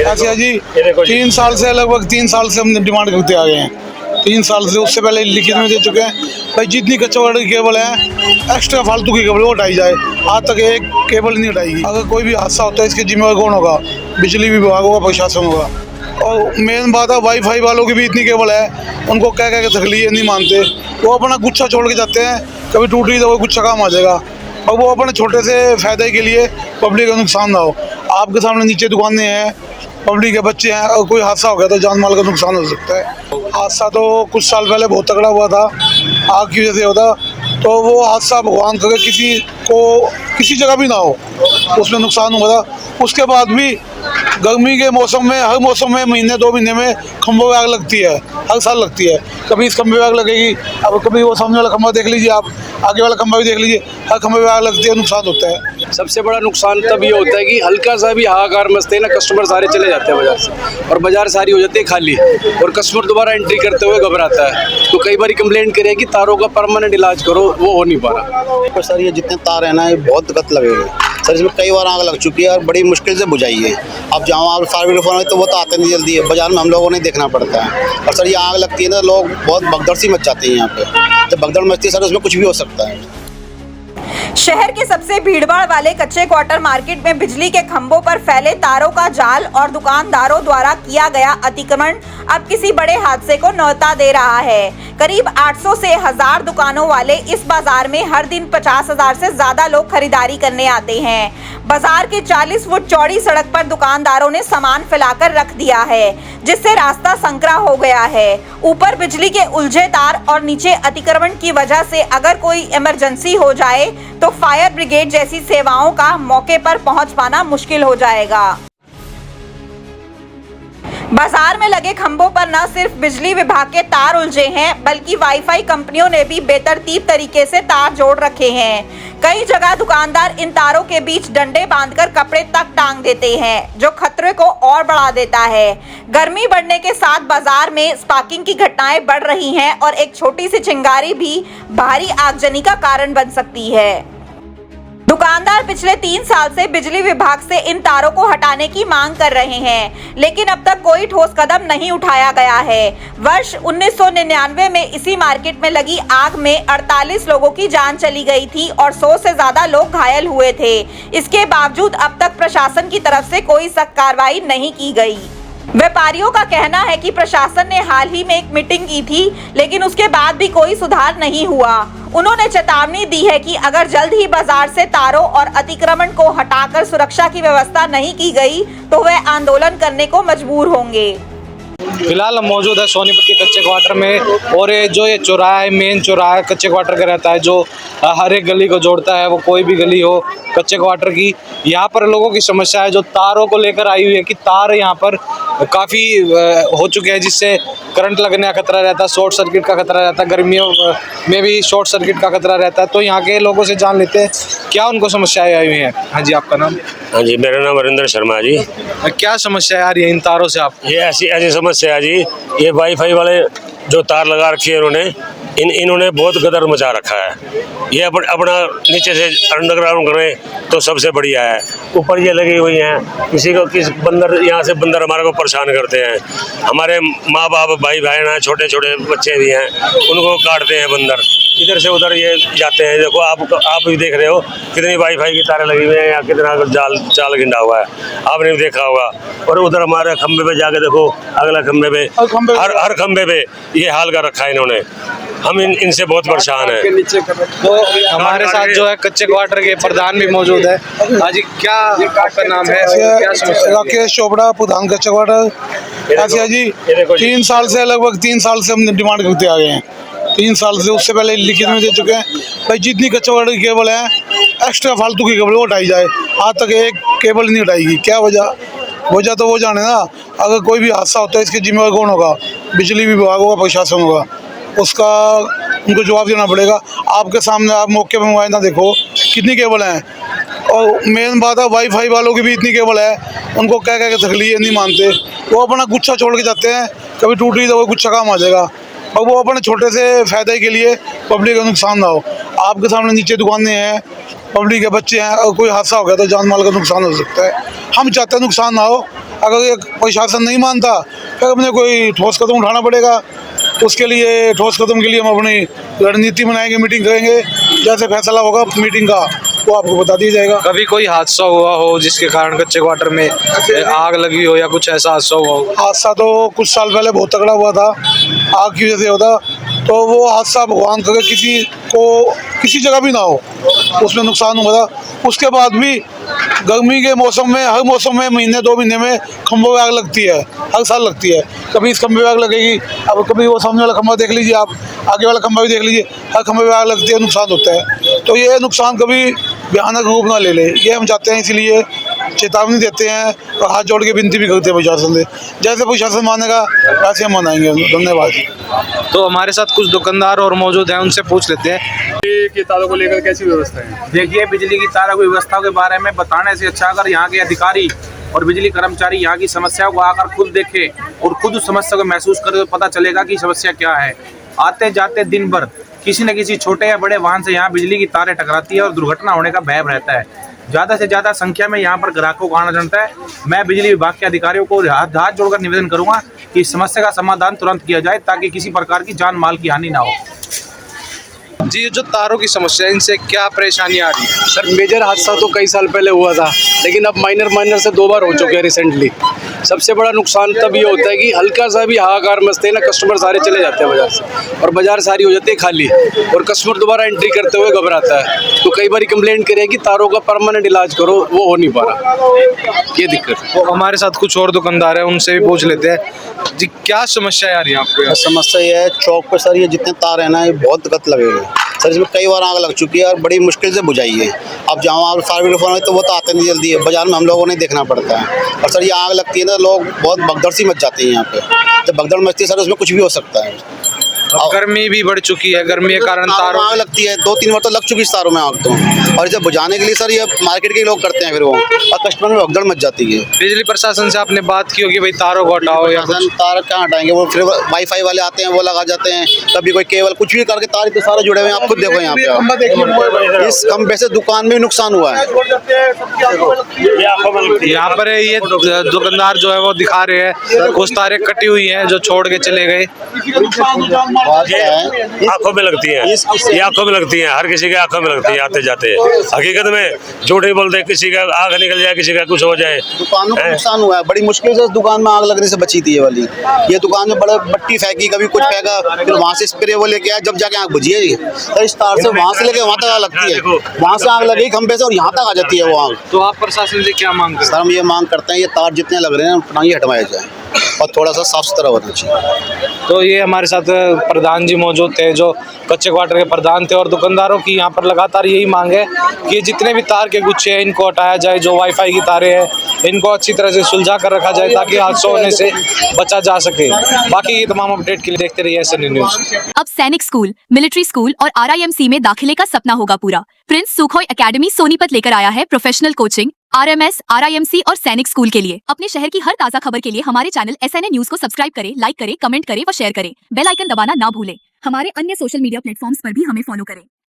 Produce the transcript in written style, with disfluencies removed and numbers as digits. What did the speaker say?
ऐसे है जी, 3 साल से लगभग 3 साल से हम डिमांड करते आ गए हैं। 3 साल से, उससे पहले लिखित में दे चुके हैं भाई जितनी कच्चा वाटर की केबल है, एक्स्ट्रा फालतू की केबल वो हटाई जाए। आज तक एक केबल नहीं हटाई। अगर कोई भी हादसा होता है इसके जिम्मेवार कौन होगा? बिजली विभाग होगा, प्रशासन होगा। और मेन बात है वाईफाई वालों की भी इतनी केबल है, उनको कह के तकलीफ नहीं मानते। वो अपना गुच्छा छोड़ के जाते हैं, कभी टूट रही तो वो गुच्छा काम आ जाएगा। और वो अपने छोटे से फायदे के लिए पब्लिक का नुकसान ना हो। आपके सामने नीचे दुकानें हैं, पब्लिक के बच्चे हैं, और कोई हादसा हो गया तो जान माल का नुकसान हो सकता है। हादसा तो कुछ साल पहले बहुत तगड़ा हुआ था, आग की वजह से होता। तो वो हादसा भगवान करे किसी को किसी जगह भी ना हो, उसमें नुकसान हुआ था। उसके बाद भी गर्मी के मौसम में, हर मौसम में महीने 2 महीने में खंभों में आग लगती है, हर साल लगती है। कभी इस खंभे में आग लगेगी, अब कभी वो सामने वाला खंभा देख लीजिए, आप आगे वाला खंभा भी देख लीजिए, हर खंभे में आग लगती है, नुकसान होता है। सबसे बड़ा नुकसान तब ये होता है कि हल्का सा भी हाहाकार मचते हैं ना, कस्टमर सारे चले जाते हैं बाजार से, और बाजार सारी हो जाती है खाली, और कस्टमर दोबारा एंट्री करते हुए घबराता है। तो कई बार कंप्लेंट करे कि तारों का परमानेंट इलाज करो, वो हो नहीं पा रहा। तो सर ये जितने तार है ना, ये बहुत दिक्कत लगेगी सर। इसमें कई बार आग लग चुकी है और बड़ी मुश्किल से बुझाई है। अब जहाँ आप फायर ब्रिगेड फोन तो वो तो आते नहीं जल्दी है, बाजार में हम लोगों ने देखना पड़ता है। और सर ये आग लगती है ना, लोग बहुत भगदड़ सी मच जाती है यहाँ पे। जब भगदड़ मचती है सर, उसमें कुछ भी हो सकता है। शहर के सबसे भीड़भाड़ वाले कच्चे क्वार्टर मार्केट में बिजली के खंभों पर फैले तारों का जाल और दुकानदारों द्वारा किया गया अतिक्रमण अब किसी बड़े हादसे को न्योता दे रहा है। करीब 800 से 1000 दुकानों वाले इस बाजार में हर दिन 50,000 से ज्यादा लोग खरीदारी करने आते हैं। बाजार के 40 फुट चौड़ी सड़क पर दुकानदारों ने सामान फैलाकर रख दिया है, जिससे रास्ता संकरा हो गया है। ऊपर बिजली के उलझे तार और नीचे अतिक्रमण की वजह से अगर कोई इमरजेंसी हो जाए तो फायर ब्रिगेड जैसी सेवाओं का मौके पर पहुंच पाना मुश्किल हो जाएगा। बाजार में लगे खंभों पर न सिर्फ बिजली विभाग के तार उलझे हैं, बल्कि वाईफाई कंपनियों ने भी बेतरतीब तरीके से तार जोड़ रखे हैं। कई जगह दुकानदार इन तारों के बीच डंडे बांधकर कपड़े तक टांग देते हैं, जो खतरे को और बढ़ा देता है। गर्मी बढ़ने के साथ बाजार में स्पार्किंग की घटनाएं बढ़ रही हैं और एक छोटी सी चिंगारी भी भारी आगजनी का कारण बन सकती है। दुकानदार पिछले 3 साल से बिजली विभाग से इन तारों को हटाने की मांग कर रहे हैं, लेकिन अब तक कोई ठोस कदम नहीं उठाया गया है। वर्ष 1999 में इसी मार्केट में लगी आग में 48 लोगों की जान चली गई थी और 100 से ज्यादा लोग घायल हुए थे। इसके बावजूद अब तक प्रशासन की तरफ से कोई सख्त कार्रवाई नहीं की गई। व्यापारियों का कहना है कि प्रशासन ने हाल ही में एक मीटिंग की थी, लेकिन उसके बाद भी कोई सुधार नहीं हुआ। उन्होंने चेतावनी दी है कि अगर जल्द ही बाजार से तारों और अतिक्रमण को हटाकर सुरक्षा की व्यवस्था नहीं की गई तो वे आंदोलन करने को मजबूर होंगे। फिलहाल हम मौजूद है सोनीपत के कच्चे क्वार्टर में, और ये चौराहा है, मेन चौराहा कच्चे क्वार्टर का रहता है, जो हर एक गली को जोड़ता है। वो कोई भी गली हो कच्चे क्वार्टर की, यहाँ पर लोगों की समस्या है जो तारों को लेकर आई हुई है कि तार यहाँ पर काफ़ी हो चुके हैं, जिससे करंट लगने का खतरा रहता है, शॉर्ट सर्किट का खतरा रहता है, गर्मियों में भी शॉर्ट सर्किट का खतरा रहता है। तो यहाँ के लोगों से जान लेते हैं क्या उनको समस्याएं आई हुई हैं। हाँ जी, आपका नाम? हाँ जी, मेरा नाम हरिंदर शर्मा जी। क्या समस्या आ रही है इन तारों से आप? ये ऐसी समस्या है जी, ये वाईफाई वाले जो तार लगा रखी है इन्होंने बहुत गदर मचा रखा है। ये अपना नीचे से अंडरग्राउंड करें तो सबसे बढ़िया है। ऊपर ये लगी हुई हैं, किस बंदर यहाँ से बंदर हमारे को परेशान करते हैं। हमारे माँ बाप भाई बहन हैं, छोटे छोटे बच्चे भी हैं, उनको काटते हैं बंदर। इधर से उधर ये जाते हैं। देखो आप भी देख रहे हो कितनी वाईफाई की तारें लगी हुई हैं, या कितना जाल गिंडा हुआ है, आपने भी देखा होगा। और उधर हमारे खंबे पे जाके देखो, अगला खंबे पे हर खंबे पे ये हाल कर रखा है इन्होंने। हम इनसे बहुत परेशान हैं। तो हमारे साथ जो है कच्चे क्वार्टर के प्रधान भी मौजूद है। आज क्या आपका नाम है? राकेश चोपड़ा, प्रधान कच्चे क्वार्टर। ऐसे है जी, 3 साल से लगभग 3 साल से हम डिमांड करते आ गए हैं। 3 साल से, उससे पहले लिखित में दे चुके हैं भाई जितनी कच्चा वाटर की केबल है, एक्स्ट्रा फालतू की केबल वो हटाई जाए। आज तक एक केबल नहीं हटाई। क्या वजह तो वो जाने ना। अगर कोई भी हादसा होता है इसके जिम्मेवार कौन होगा? बिजली विभाग होगा, प्रशासन होगा। उसका उनको जवाब देना पड़ेगा। आपके सामने आप मौके पर मुआयना देखो कितनी केबल हैं। और मेन बात है वाईफाई वालों की भी इतनी केबल है, उनको कह के तकलीफ नहीं मानते। वो अपना गुच्छा छोड़ के जाते हैं, कभी टूट रही तो वो गुच्छा काम आ जाएगा। और वो अपने छोटे से फायदे के लिए पब्लिक का नुकसान ना हो। आपके सामने नीचे दुकानें हैं, पब्लिक के बच्चे हैं, और कोई हादसा हो गया तो जान माल का नुकसान हो सकता है। हम चाहते हैं नुकसान ना हो, अगर ये प्रशासन नहीं मानता फिर अपने कोई ठोस कदम उठाना पड़ेगा। उसके लिए ठोस कदम के लिए हम अपनी रणनीति बनाएंगे, मीटिंग करेंगे, जैसे फैसला होगा मीटिंग का वो आपको बता दिया जाएगा। कभी कोई हादसा हुआ हो जिसके कारण कच्चे क्वार्टर में आग लगी हो या कुछ ऐसा हादसा हुआ हो? हादसा तो कुछ साल पहले बहुत तगड़ा हुआ था, आग की वजह से होता, तो वो हादसा भगवान करे किसी को किसी जगह भी ना हो, उसमें नुकसान हुआ था। उसके बाद भी गर्मी के मौसम में, हर मौसम में महीने 2 महीने में खंभों में आग लगती है, हर साल लगती है। कभी इस खंभे में आग लगेगी, अब कभी वो सामने वाला खंभा देख लीजिए, आप आगे वाला खंभा भी देख लीजिए, हर खंभे में आग लगती है, नुकसान होता है। तो ये नुकसान कभी भयानक रूप ना ले ले, ये हम चाहते हैं, इसीलिए चेतावनी देते हैं और हाथ जोड़ के विनती भी करते हैं प्रशासन से। जैसे प्रशासन मानेगा वैसे हम मनाएंगे। धन्यवाद। तो हमारे साथ कुछ दुकानदार और मौजूद हैं, उनसे पूछ लेते हैं। के तारों को लेकर कैसी व्यवस्था है? देखिए, बिजली की तारों की व्यवस्था के बारे में बताने से अच्छा अगर यहाँ के अधिकारी और बिजली कर्मचारी यहाँ की समस्याओं को आकर खुद देखे और खुद उस समस्या को महसूस करे तो पता चलेगा कि समस्या क्या है। आते जाते दिन भर किसी न किसी छोटे या बड़े वाहन से यहाँ बिजली की तारें टकराती है और दुर्घटना होने का भय रहता है। ज़्यादा से ज़्यादा संख्या में यहाँ पर ग्राहकों को आना जानता है। मैं बिजली विभाग के अधिकारियों को हाथ जोड़कर निवेदन करूँगा कि इस समस्या का समाधान तुरंत किया जाए ताकि किसी प्रकार की जान माल की हानि ना हो। जी, ये जो तारों की समस्या है, इनसे क्या परेशानी आ रही है? सर मेजर हादसा तो कई साल पहले हुआ था, लेकिन अब माइनर से 2 बार हो चुके हैं रिसेंटली। सबसे बड़ा नुकसान तब ये होता है कि हल्का सा भी हाहाकार मचते हैं ना, कस्टमर सारे चले जाते हैं बाजार से और बाजार सारी हो जाती है खाली और कस्टमर दोबारा एंट्री करते हुए घबराता है। तो कई बार कंप्लेंट करें कि तारों का परमानेंट इलाज करो, वो हो नहीं पा रहा, ये दिक्कत है। तो हमारे साथ कुछ और दुकानदार हैं, उनसे भी पूछ लेते हैं। जी, क्या समस्या है यार यहाँ पे? समस्या ये है चौक पे सर, ये जितने तार है ना, ये बहुत गत लगेंगे सर। इसमें कई बार आग लग चुकी है और बड़ी मुश्किल से बुझाई है। अब जहाँ आप फायर ब्रिगेड फोन है तो वो तो आते नहीं जल्दी है, बाजार में हम लोगों ने देखना पड़ता है। और सर ये आग लगती है ना, लोग बहुत भगदड़ सी मच जाती है यहाँ पे। जब भगदड़ मचती है सर, उसमें कुछ भी हो सकता है। गर्मी भी बढ़ चुकी है, गर्मी के कारण तारों आग लगती है, 2-3 बार तो लग चुकी है तारों में आग तो। और इसे बुझाने के लिए सर ये मार्केट के लोग करते हैं फिर वो, और कस्टमर में भगदड़ मच जाती है। बिजली प्रशासन से आपने बात की होगी भाई तारों को हटाओ या कुछ? तार कहाँ हटाएंगे, वो फिर वाईफाई वाले आते हैं, वो लगा जाते हैं। कभी कोई केबल कुछ भी करके, तार तो सारे जुड़े हुए हैं, आप खुद देखो यहाँ पे। इस खंभे से दुकान में भी नुकसान हुआ है। यहाँ पर ये दुकानदार जो है वो दिखा रहे हैं कुछ तारें कटी हुई हैं जो छोड़ के चले गए। आंखों में लगती है, ये आंखों में लगती है, हर किसी के आंखों में लगती है आते जाते। हकीकत में झूठ ही बोलते हैं, किसी का आग निकल जाए, किसी का कुछ हो जाए। दुकानों को नुकसान हुआ है, बड़ी मुश्किल से इस दुकान में आग लगने से बची थी ये वाली। ये दुकान में बड़े बट्टी फेंकी, कभी कुछ फेंका, फिर वहाँ से स्प्रे वो लेके आया, जब जाके आग बुझी है। तो इस तार से वहाँ से लेके वहाँ तक आग लगती है, वहाँ से आग लगी खंभे से और यहाँ तक आ जाती है वो आग। तो आप प्रशासन से क्या मांग करते सर हम ये मांग करते हैं, ये तार जितने लग रहे हैं उतना ही हटवाया जाए और थोड़ा सा साफ सुथरा होना चाहिए। हैं? तो ये हमारे साथ प्रधान जी मौजूद थे, जो कच्चे क्वार्टर के प्रधान थे, और दुकानदारों की यहाँ पर लगातार यही मांग है कि जितने भी तार के गुच्छे हैं इनको हटाया जाए। जो वाईफाई की तारें हैं इनको अच्छी तरह से सुलझा कर रखा जाए ताकि हादसों होने से बचा जा सके। बाकी ये तमाम अपडेट के लिए देखते रहिए SNA न्यूज़। अब सैनिक स्कूल, मिलिट्री स्कूल और RIMC में दाखिले का सपना होगा पूरा। प्रिंस सुखोई एकेडमी सोनीपत लेकर आया है प्रोफेशनल कोचिंग RMS, RIMC और सैनिक स्कूल के लिए। अपने शहर की हर ताजा खबर के लिए हमारे चैनल SNA न्यूज़ को सब्सक्राइब करें, लाइक करें, कमेंट करें व शेयर करें। बेल आइकन दबाना ना भूलें। हमारे अन्य सोशल मीडिया प्लेटफॉर्म्स पर भी हमें फॉलो करें।